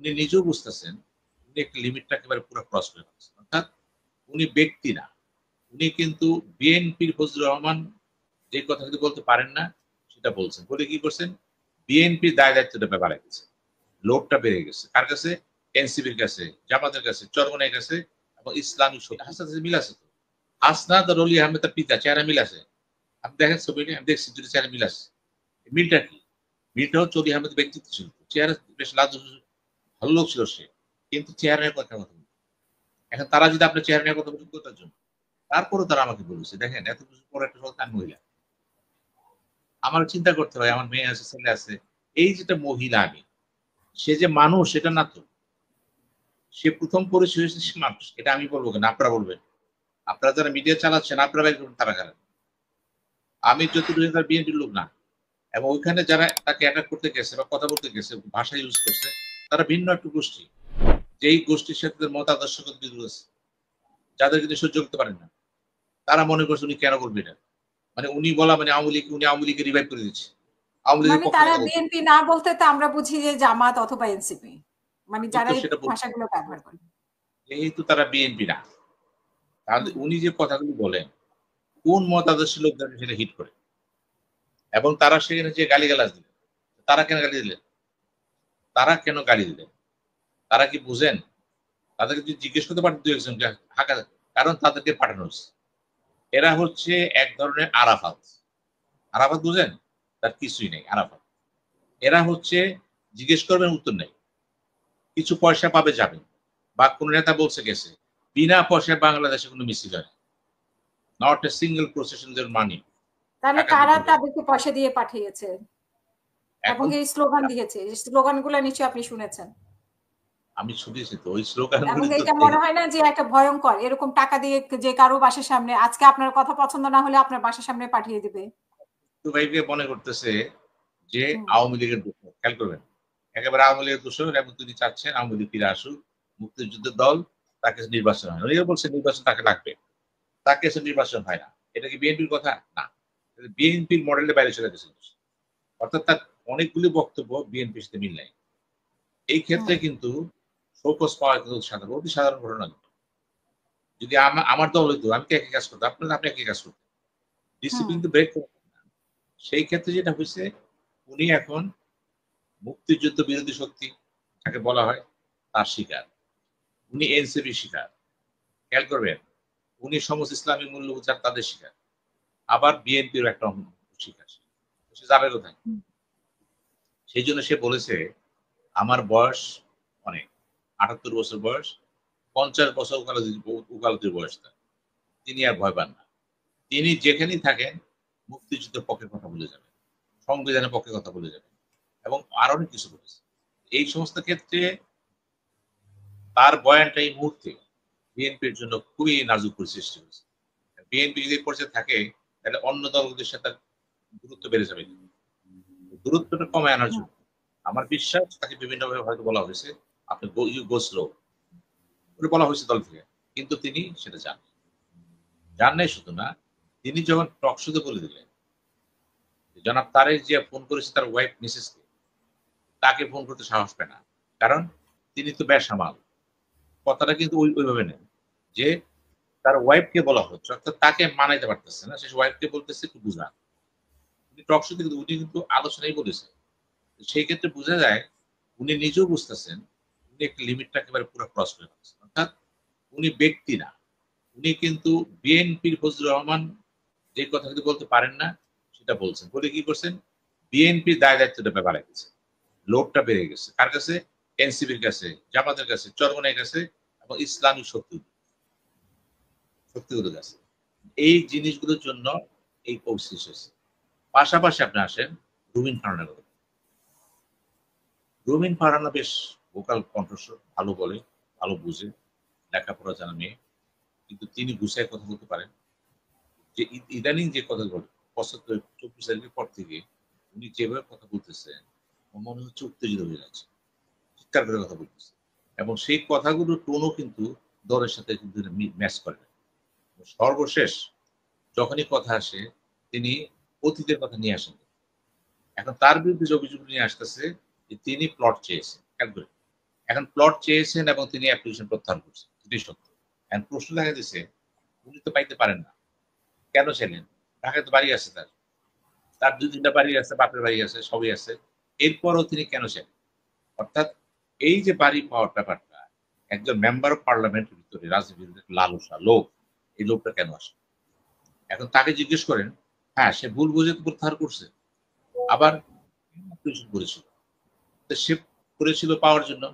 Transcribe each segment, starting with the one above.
উনি নিজেও বুঝতেছেন উনি একটা লিমিটটা একেবারে পুরো ক্রস করে ফেলছেন। অর্থাৎ উনি ব্যক্তি না, উনি কিন্তু বিএনপির ফজলুর রহমান যে কথা যদি বলতে পারেন না সেটা বলছেন। বলে কি করছেন? বিএনপির দায় দায়িত্বটা বাড়ায় গেছে, লোডটা বেড়ে গেছে। কার কাছে? এনসিপির কাছে, জামাতের কাছে, চরমনের কাছে এবং ইসলামিক শক্তি। হাসনাত মিল আছে তো। হাসনাত আর অলি আহমেদ তার পিতা, চেহারা মিল আছে। আপনি দেখেন ছবিটা, আমি দেখছি দুটো চেহারা মিল আছে। মিলটা কি? মিলটা হচ্ছে অলি আহমেদ ব্যক্তিত্ব ছিল, চেহারা বেশ লাজু, ভালো লোক ছিল সে, কিন্তু চেহারা নিয়ে কথা বলতো। এখন তারা যদি আপনার চেহারা নিয়ে কথা বলতে কোথার জন্য, তারপরে তারা আমাকে বলেছে দেখেন এত কিছু পরে একটা সন্তান মহিলা, আমার চিন্তা করতে হয়, আমার মেয়ে আছে, ছেলে আছে, এই যেটা মহিলা আমি, সে যে মানুষ সেটা না তো, সে প্রথম পরিচয় হয়েছে সে মানুষ। এটা আমি বলবো কেন, আপনারা বলবেন। আপনারা যারা মিডিয়া চালাচ্ছেন আপনারা বের করুন তারা কারা। আমি যতটুকু তার বিএনপির লোক না, এবং ওইখানে যারা তাকে অ্যাটাক করতে গেছে বা কথা বলতে গেছে, ভাষা ইউজ করছে, তারা ভিন্ন একটু গোষ্ঠী, যেই গোষ্ঠীর সাথে মত আদর্শগত বিরোধ আছে, যাদের কিন্তু সহ্য করতে পারেন না, তারা মনে করছে উনি কেন করবে এটা, মানে উনি বলা মানে আওয়ামী লীগ, উনি আওয়ামী লীগকে রিভাইভ করে দিচ্ছে, আওয়ামী লীগের মানে পক্ষে তারা কথা বলছে। বিএনপি না বলতে তো আমরা বুঝি যে জামাত অথবা এনসিপি, মানে যারা এই সেটা ভাষাগুলো ব্যবহার করে। যেহেতু তারা বিএনপি না, তাহলে উনি যে কথাগুলো বলেন কোন মত আদর্শের লোক যারা সেটা হিট করে, এবং তারা সেখানে যে গালিগালাজ দিলেন, তারা কেন গালি দিলেন? তারা কেন গালি দিলেন? তারা কি বুঝেন? তাদেরকে যদি জিজ্ঞেস করতে পারেন দু একজনকে, হাঁকা, কারণ তাদেরকে পাঠানো হচ্ছে। এরা হচ্ছে এক ধরনের আরাফাত। আরাফাত বুঝেন? তার কিছুই নেই আরাফাত। এরা হচ্ছে জিজ্ঞেস করবেন উত্তর নেই, কিছু পয়সা পাবে যাবে, বা কোন নেতা বলছে গেছে, বিনা পয়সায় বাংলাদেশে কোনো মিছিল হয়, নট এ সিঙ্গেল প্রসেশন মানি। তাহলে কারা তাদেরকে পয়সা দিয়ে পাঠিয়েছে এবং এখন এই স্লোগান দিয়েছে, এই স্লোগানগুলো নিশ্চয়ই আপনি শুনেছেন। আমি শুনেছি তো ওই স্লোগান এবং গুলি তো, এটা মনে হয় না যে একটা ভয়ঙ্কর, এরকম টাকা দিয়ে যে কারো বাসার সামনে, আজকে আপনার কথা পছন্দ না হলে আপনার বাসার সামনে পাঠিয়ে দিবে। ভাইকে মনে করতেছে যে আওয়ামী লীগের দোষর। খেয়াল করবেন, একেবারে আওয়ামী লীগের দোষর, এবং তিনি চাচ্ছেন আওয়ামী লীগ ফিরে আসুক, মুক্তিযুদ্ধের দল, তাকে নির্বাচন হয়। উনি বলছে নির্বাচন তাকে লাগবে, তাকে এসে নির্বাচন হয় না। এটা কি বিএনপির কথা? না, বিএনপির মডেলের বাইরে চলে গেছে। অর্থাৎ তার অনেকগুলি বক্তব্য বিএনপির সাথে মিল নাই। এই ক্ষেত্রে কিন্তু শোকজ পাওয়া কিন্তু সাধারণ, অতি সাধারণ ঘটনা। যদি আমার দল হইতো আমি কি একই কাজ করতাম, আপনারা আপনি একই কাজ করতেন, ডিসিপ্লিন তো ব্রেক করতেন না। সেই ক্ষেত্রে যেটা হয়েছে, উনি এখন মুক্তিযুদ্ধ বিরোধী শক্তি যাকে বলা হয় তার শিকার, উনি এনসিপি শিকার। খেয়াল করবেন, উনি সমস্ত ইসলামী মূল্যবোধ তাদের শিকার, আবার বিএনপির একটা শিকার। সে যাবে কোথায়? সেই জন্য সে বলেছে আমার বয়স অনেক, ৭৮ বছর বয়স, ৫০ বছর উকালতির বয়স তার, তিনি আর ভয় পান না। তিনি যেখানেই থাকেন মুক্তিযুদ্ধের পক্ষে কথা বলে যাবেন, সংবিধানের পক্ষে কথা বলে যাবেন, এবং আরো অনেক কিছু বলেছে। এই সমস্ত ক্ষেত্রে তার বয়ানটা এই মুহূর্তে বিএনপির জন্য খুবই নাজুক পরিস্থিতি হয়েছে। বিএনপি যদি পর্যায়ে থাকে তাহলে অন্য দলগুলোর সাথে দূরত্ব বেড়ে যাবে। দূরত্বটা কমে আনার জন্য আমার বিশ্বাস তাকে বিভিন্নভাবে হয়তো বলা হয়েছে, আপনি গো স্লো বলা হয়েছে দল থেকে, কিন্তু তিনি সেটা জান নাই। শুধু না, তিনি যখন টক শোতে বলে দিলেন জনাব তারেক যে ফোন করেছে তার ওয়াইফ মিসেসকে, তাকে ফোন করতে সাহস পায় না, কারণ তিনি তো বেসামাল। কথাটা কিন্তু ওইভাবে নেন যে তার ওয়াইফকে বলা হচ্ছে, অর্থাৎ তাকে মানাইতে পারতেছে না, সে ওয়াইফকে বলতেছে একটু বুঝান। উনি টক শোতে কিন্তু উনি কিন্তু আলোচনাই বলেছে। সেই ক্ষেত্রে বোঝা যায় উনি নিজেও বুঝতেছেন উনি একটা লিমিটটা একেবারে পুরো ক্রস করে ফেলছেন। অর্থাৎ উনি ব্যক্তি না, উনি কিন্তু বিএনপির ফজলুর রহমান যে কথা যদি বলতে পারেন না সেটা বলছেন। বলে কি করছেন? বিএনপির দায় দায়িত্বটা বাড়ায় গেছে, লোডটা বেড়ে গেছে। কার কাছে? এনসিপির কাছে, জামাতের কাছে, চরমনের কাছে এবং ইসলামিক শক্তিগুলোর কাছে। এই জিনিসগুলোর জন্য এই পরিস্থিতি হয়েছে। পাশাপাশি আপনি আসেন রুমিন ফারহানার কথা। রুমিন ফারহানা বেশ ভোকাল কণ্ঠস্বর, ভালো বলে, ভালো বুঝে, লেখাপড়া জানা মেয়ে, কিন্তু তিনি গুছায় কথা বলতে পারেন। যে ইদানিং যে কথা বলে ৭৫-২৪ তারিখের পর থেকে উনি যেভাবে কথা বলতেছেন মনে হচ্ছে উত্তেজিত হয়ে যাচ্ছে, চিৎকার করে কথা বলতেছে, এবং সেই কথাগুলোর টোনও কিন্তু দলের সাথে কিন্তু ম্যাচ করে না। সর্বশেষ যখনই কথা আসে তিনি অতীতের কথা নিয়ে আসেন। এখন তার বিরুদ্ধে যে অভিযোগ নিয়ে আসতেছে যে তিনি প্লট চেয়েছেন। এখন প্লট চেয়েছেন এবং তিনি অ্যাপ্লিকেশন প্রত্যাহার করছেন, দুটোই সত্য। এখন প্রশ্ন দেখা দিচ্ছে উনি তো পাইতে পারেন না, কেন ছিলেন? ঢাকায় তো বাড়ি আছে তার, তার 2-3টা বাড়ি আছে, বাপের বাড়ি আছে, সবই আছে। এরপরও তিনি কেন ছিলেন? অর্থাৎ এই যে বাড়ি পাওয়ার ব্যাপারটা, একজন মেম্বার অফ পার্লামেন্টের ভিতরে রাজনীতির লালসা লোক, এই লোকটা কেন আসে? এখন তাকে জিজ্ঞেস করেন, হ্যাঁ সে ভুল বুঝে তো প্রত্যাহার করছে, আবার অ্যাপ্লিকেশন করেছিল, তো সে করেছিল পাওয়ার জন্য।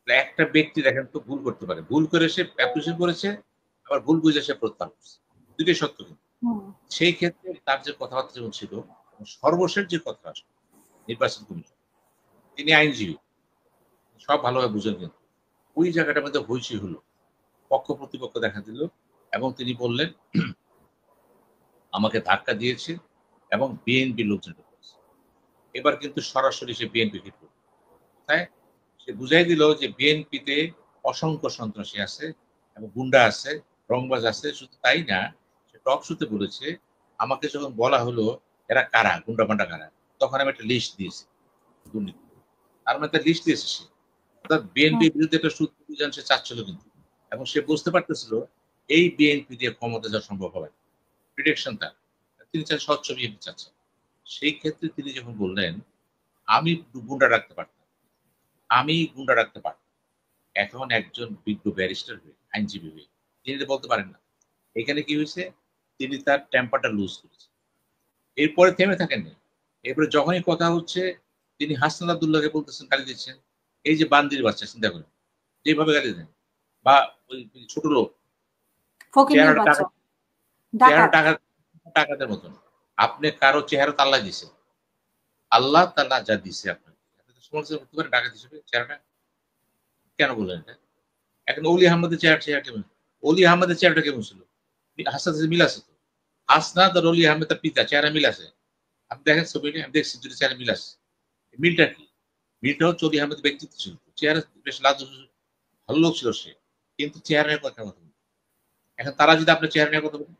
একটা ব্যক্তি দেখেন তো ভুল করতে পারে, ভুল করে সে অ্যাপ্লিকেশন করেছে, আবার ভুল বুঝে সে প্রত্যাহার করছে, দুটোই সত্য। কিন্তু সেই ক্ষেত্রে তার যে কথাবার্তা যেমন ছিল, সর্বশেষ যে কথা আসে নির্বাচন কমিশন, তিনি আইনজীবী, সব ভালোভাবে বুঝেন, কিন্তু ওই জায়গাটার মধ্যে হইচই হলো, পক্ষ প্রতিপক্ষ দেখা দিল এবং তিনি বললেন আমাকে ধাক্কা দিয়েছে এবং বিএনপি লোকজন করেছে। এবার কিন্তু সরাসরি সে বিএনপি হিট করল, তাই সে বুঝাই দিল যে বিএনপিতে অসংখ্য সন্ত্রাসী আছে এবং গুন্ডা আছে, রংবাজ আছে। শুধু তাই না, সে টক শোতে বলেছে আমাকে যখন বলা হলো এরা কারা, গুন্ডা পান্ডা কারা, তখন আমি একটা লিস্ট দিয়েছি দুর্নীতি, আর মানে একটা লিস্ট দিয়েছে সে। অর্থাৎ বিএনপির বিরুদ্ধে একটা সূত্র অভিযান সে চাচ্ছিল কিন্তু, এবং সে বুঝতে পারতেছিল এই বিএনপি দিয়ে ক্ষমতা যাওয়া সম্ভব হবে না, প্রিডিকশন তার, তিনি চান স্বচ্ছ বিএনপি চাচ্ছেন। সেই ক্ষেত্রে তিনি যখন বললেন আমি গুন্ডা রাখতে পারতাম, আমি গুন্ডা রাখতে পারতাম, এখন একজন বিজ্ঞ ব্যারিস্টার হয়ে, আইনজীবী হয়ে তিনি তো বলতে পারেন না। এখানে কি হয়েছে, তিনি তার টেম্পারটা লুজ করেছেন, এরপরে থেমে থাকেননি। এরপরে যখনই কথা হচ্ছে তিনি হাসনাত আব্দুল্লাহকে বলতেছেন, গালি দিচ্ছেন, এই যে বান্দির বাচ্চা, চিন্তা করেন যেভাবে গালি দেন, বা ওই ছোট লোক, চেহারাটা টাকা, চেহারা টাকা, টাকাদের মতন। আপনি কারো চেহারা তো আল্লাহ দিছে, আল্লাহ তাআলা যা দিছে আপনাকে, আপনি তো সমালোচনা করতে পারেন ডাকাত হিসেবে চেহারাটা, কেন বললেন এটা? এখন অলি আহমদের চেহারা কেমন, অলি আহমদের চেহারাটা কেমন ছিল? হাসনাত মিল আছে তো, হাসনাত আর অলি আহমেদ তার পিতা চেহারা মিল আছে, আপনি দেখেন ছবিটা, আমি দেখছি দুটো চেহারা মিল আছে। মিলটা কি? মিলটা হচ্ছে অলি আহমেদের ব্যক্তিত্ব ছিল, চেহারা বেশ লাজুক, ভালো লোক ছিল সে, কিন্তু চেহারা নিয়ে কথা বলতো। এখন তারা যদি আপনার চেহারা নিয়ে কথা বলে,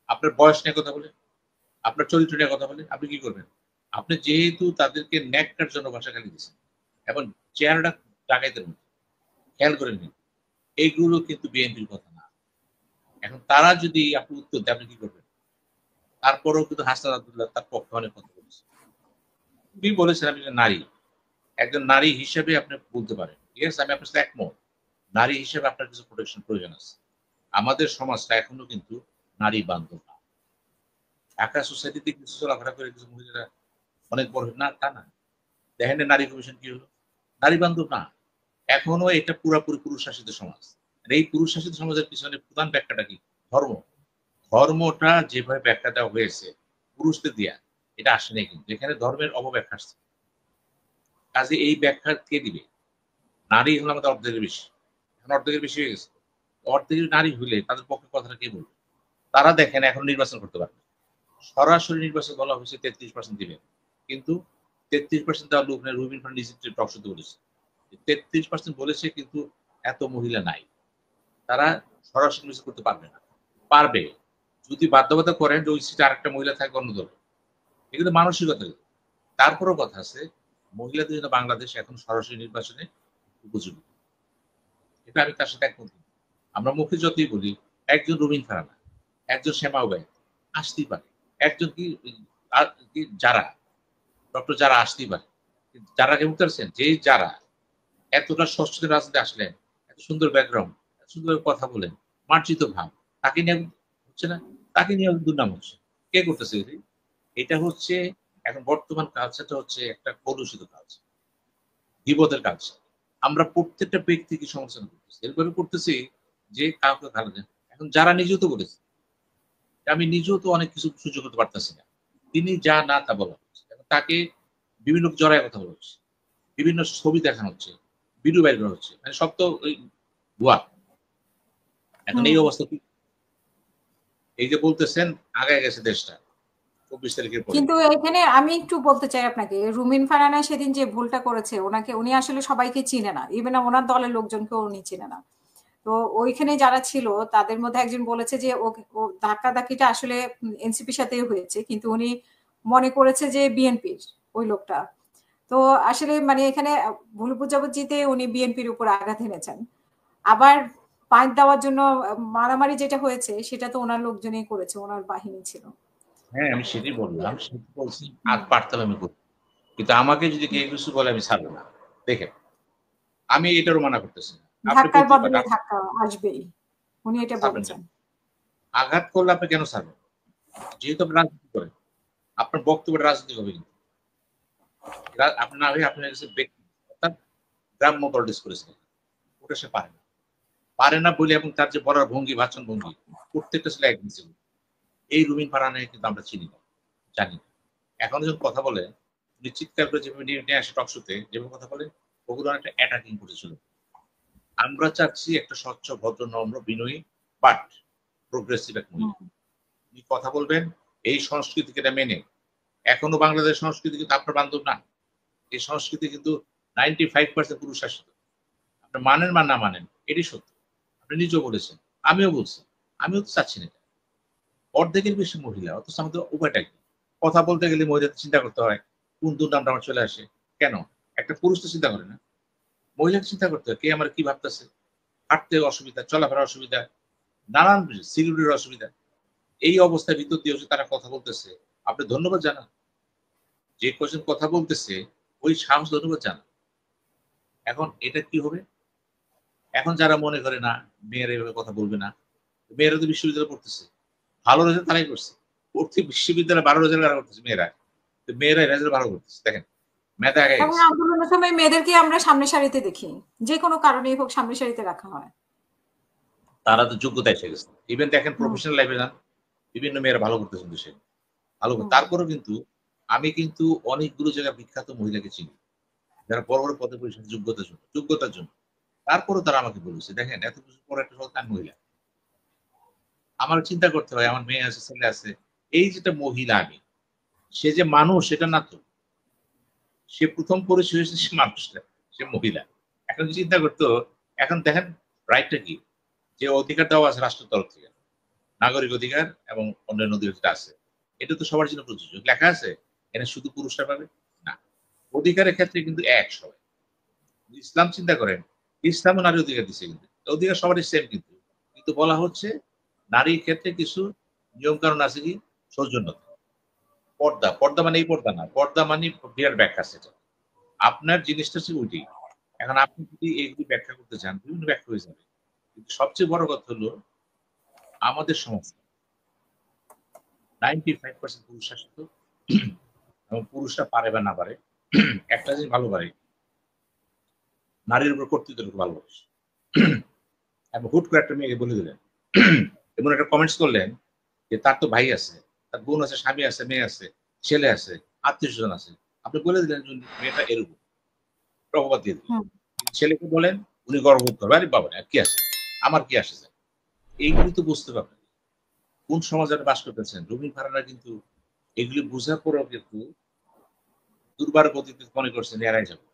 আপনার বয়স নিয়ে কথা বলে, আপনার চরিত্র নিয়ে কথা বলে, আপনি কি করবেন? আপনি যেহেতু তাদেরকে ন্যাকটার জন্য ভাষা গালি দিচ্ছেন এবং চেহারাটা ডাকাইতের মতো, খেয়াল করে নিন, এইগুলো কিন্তু বিএনপির কথা না। এখন তারা যদি আপনি উত্তর দেন, আপনি কি করবেন? তারপরেও কিন্তু হাসনাত আব্দুল্লাহ তার পক্ষে অনেক কথা বলেছে। তুমি বলেছেন আমি নারী, একজন নারী হিসেবে আপনি বলতে পারেন, ইয়েস আমি আপনার সাথে একমত, নারী হিসেবে আপনার কিছু প্রোটেকশন প্রয়োজন আছে। আমাদের সমাজটা এখনো কিন্তু নারী বান্ধব না। ঢাকা সোসাইটিতে কিছু চলাফেরা করে কিছু মহিলারা অনেক বড় না, তা না। দেখেন নারী কমিশন কি হলো, নারী বান্ধব না। এখনো এটা পুরাপুরি পুরুষ শাসিত সমাজ। এই পুরুষ শাসিত সমাজের পিছনে প্রধান ব্যাখ্যাটা কি? ধর্ম। ধর্মটা যেভাবে ব্যাখ্যা দেওয়া হয়েছে পুরুষদের দিয়া, এটা আসে নাই, কিন্তু এখানে ধর্মের অপব্যাখ্যা আসছে। কাজে এই ব্যাখ্যা কে দিবে? নারী হলো আমাদের অর্ধেকের বেশি, এখন অর্ধেকের বেশি হয়ে গেছে। অর্ধেকের নারী হলে তাদের পক্ষে কথাটা কে বলবে? তারা দেখেন এখন নির্বাচন করতে পারবে, সরাসরি নির্বাচন বলা হয়েছে 33% দিবেন, কিন্তু 33% দেওয়ার লোক নেই। রুবিন খান নিজে টক শোতে বলেছে 33% বলেছে, কিন্তু এত মহিলা নাই, তারা সরাসরি নির্বাচন করতে পারবে না। পারবে যদি বাধ্যবাধকতা করেন যে ওই সিটে আরেকটা মহিলা থাকবে অন্য দলে, এগুলো মানসিকতা। তারপরও কথা আছে, মহিলাদের জন্য বাংলাদেশ এখন সরাসরি নির্বাচনে উপযোগী, এটা আমি তার সাথে একমত। আমরা মুখে যতই বলি একজন রুবিন ফারহানা, একজন শ্যামা ওবায়দ আসতেই পারে, একজন কি যারা ডক্টর যারা আসতেই পারে, যারা কে বুঝতে পারছেন, যে যারা এতটা সচ্ছল রাজনীতি আসলেন, এত সুন্দর ব্যাকগ্রাউন্ড, এত সুন্দর কথা বলেন, মার্জিত ভাব, তাকে নিয়ে হচ্ছে না, তাকে নিয়ে দুর্নাম হচ্ছে। কে করতেছে? এটা হচ্ছে এখন বর্তমান কালচারটা হচ্ছে একটা কলুষিত কালচার, বিপদের কালচার। আমরা প্রত্যেকটা ব্যক্তিকে সমালোচনা করতেছি, এরপরে করতেছি যে কাউকে ভালো দেন। এখন যারা নিজেও তো বলেছে, আমি নিজেও তো অনেক কিছু সহ্য করতে পারতেছি না, তিনি যা না তা বলা হচ্ছে, তাকে বিভিন্ন জড়ায় কথা বলা হচ্ছে, বিভিন্ন ছবি দেখানো হচ্ছে, ভিডিও বাইর করা হচ্ছে, মানে সব তো ওই ভুয়া। এখন এই অবস্থা কি? এই যে বলতেছেন আগে গেছে দেশটা 24 তারিখের পরে। কিন্তু এখানে আমি একটু বলতে চাই আপনাকে, রুমিন ফারহানা সেদিন যে ভুলটা করেছে, ওনাকে উনি আসলে সবাইকে চিনে না, ইভেন ওনার দলের লোকজনকে উনি চিনে না। তো ওইখানে যারা ছিল তাদের মধ্যে একজন বলেছে যে ও ধাক্কাধাক্কিটা আসলে এনসিপির সাথেই হয়েছে, কিন্তু উনি মনে করেছে যে বিএনপির ওই লোকটা। তো তো আসলে মানে এখানে ভুল বুঝাবুঝিতে উনি বিএনপির উপর আঘাত এনেছেন। আবার পাঁচ দেওয়ার জন্য মারামারি যেটা হয়েছে সেটা তো ওনার লোকজনই করেছে, ওনার বাহিনী ছিল। হ্যাঁ, আমি সেটাই বললাম। সেটা বলছি আর পারতাম আমি করতে। কিন্তু আমাকে যদি কেউ কিছু বলে আমি ছাড়ব না। দেখেন, আমি এটারও মানা করতেছি না। আপনি ধাক্কার বলতে পারেন বদলে আপনি ধাক্কা আসবেই, উনি এটা ছাড়বেন বলেছেন। কেন? আঘাত করলে আপনি কেন ছাড়বেন? যেহেতু আপনি রাজনীতি করেন, আপনার বক্তব্যটা রাজনীতি হবে কিন্তু। আপনি না হয়ে আপনার কাছে ব্যক্তি অর্থাৎ গ্রাম্য পলিটিক্স করেছেন। ওটা সে পারে না। পারে না বলে এবং তার যে বলার ভঙ্গি, ভাষণ ভঙ্গি প্রত্যেকটা ছিল এক নিচে। এই রুমিন ফারহানা কিন্তু আমরা চিনি না, জানি না। এখন যখন কথা বলে উনি চিৎকার করে যেভাবে নিয়ে আসে টক শোতে যেভাবে কথা বলে ওগুলো অনেকটা অ্যাটাকিং করেছিল। আমরা চাচ্ছি একটা স্বচ্ছ, ভদ্র, নম্র, বিনয়ী বাট প্রোগ্রেসিভ এক মহিলা। উনি কথা বলবেন এই সংস্কৃতিকে এটা মেনে। এখনো বাংলাদেশ সংস্কৃতি কিন্তু আপনার বান্ধব না। এই সংস্কৃতি কিন্তু 95% পুরুষ শাসিত। আপনি মানেন বা না মানেন, এটাই সত্য। আপনি নিজেও বলেছেন, আমিও বলছি। আমিও তো চাচ্ছি না এটা। অর্ধেকের বেশি মহিলা, অথচ আমাদের উপায়টা কি? কথা বলতে গেলে মহিলাদের চিন্তা করতে হয়, কোন দুর্নামটা আমার চলে আসে। কেন? একটা পুরুষ তো চিন্তা করে না। মহিলাকে চিন্তা করতে হয়, কে আমার কি ভাবতেছে? হাঁটতে অসুবিধা, চলাফেরার অসুবিধা, নানান সিকিউরিটির অসুবিধা। এই অবস্থার ভিতর দিয়ে হচ্ছে তারা কথা বলতেছে। আপনি ধন্যবাদ জানান। যে কয়জন কথা বলতেছে, ওই সাহস ধন্যবাদ জানান। এখন এটা কি হবে? এখন যারা মনে করে না, মেয়েরা এভাবে কথা বলবে না। মেয়েরা তো বিশ্ববিদ্যালয়ে পড়তেছে। ভালো রেজাল্ট তারাই করছে। প্রত্যেক বিশ্ববিদ্যালয়ে 12 রেজাল্ট কারা করতেছে? মেয়েরা। তো মেয়েরা রেজাল্ট ভালো করতেছে। দেখেন, মেধা আগায় এবং গেছে। আন্দোলনের সময় মেয়েদেরকে আমরা সামনের সারিতে দেখি, যে কোনো কারণেই হোক সামনের সারিতে রাখা হয়। তারা তো যোগ্যতা এসে গেছে। ইভেন দেখেন হুম, প্রফেশনাল লাইফে যান, বিভিন্ন মেয়েরা ভালো করতেছেন দেশে। ভালো হুম, তারপরেও কিন্তু আমি কিন্তু অনেকগুলো জায়গায় বিখ্যাত মহিলাকে চিনি। যারা বড়, বড় পদে বসেছেন যোগ্যতার জন্য। তারপরেও তারা আমাকে বলেছে, দেখেন এত কিছু পরে একটা সরকার মহিলা। আমার চিন্তা করতে হয়, আমার মেয়ে আছে, ছেলে আছে। এই যেটা মহিলা আমি, সে যে মানুষ সেটা না তো। সে ১ম পরিচয় হয়েছে সে মানুষ না, সে মহিলা। এখন চিন্তা করতো, এখন দেখেন রাইটটা কি? যে অধিকার দেওয়া আছে রাষ্ট্রের তরফ থেকে। নাগরিক অধিকার এবং অন্যান্য অধিকার আছে। এটা তো সবার জন্য প্রযোজ্য। লেখা আছে? এটা শুধু পুরুষরা পাবে? না। অধিকারের ক্ষেত্রে কিন্তু এক সবাই। ইসলাম চিন্তা করেন, ইসলামও নারী অধিকার দিচ্ছে কিন্তু। অধিকার সবারই সেম কিন্তু। কিন্তু বলা হচ্ছে নারীর ক্ষেত্রে কিছু নিয়ম-কানুন আছে কি? সৌজন্যতা। পর্দা মানে এই পর্দা না। পর্দা মানে বিরাট ব্যাখ্যা সেটা। আপনার জিনিসটা হচ্ছে ওইটাই। এখন আপনি যদি এগুলি ব্যাখ্যা করতে চান, বিভিন্ন ব্যাখ্যা হয়ে যাবে। কিন্তু সবচেয়ে বড় কথা হলো আমাদের সমাজ 95% পুরুষ শাসিত এবং পুরুষরা পারে বা না পারে একটা জিনিস ভালো পারে, নারীর উপর কর্তৃত্বের ভালোবাসে। এবং হুট করে একটা মেয়েকে বলে দিলেন এবং একটা কমেন্টস করলেন যে তার তো ভাই আছে, তার বোন আছে, স্বামী আছে, মেয়ে আছে, ছেলে আছে, আত্মীয় স্বজন আছে। আপনি বলে দিলেন যে মেয়েটা এরকম প্রভাব দিয়ে দিলেন। হুম। কিন্তু ছেলেকে বলেন উনি গর্ববোধ করবে, আরে বাবা কি আছে, আমার কি আসে যায়? এইগুলি তো বুঝতে পারবেন কোন সমাজে আপনি বাস করতেছেন। রবীন ফারানা কিন্তু এগুলি বোঝার পরেও কিন্তু দুর্বার গতিতে মনে করছেন এড়াই যাবে।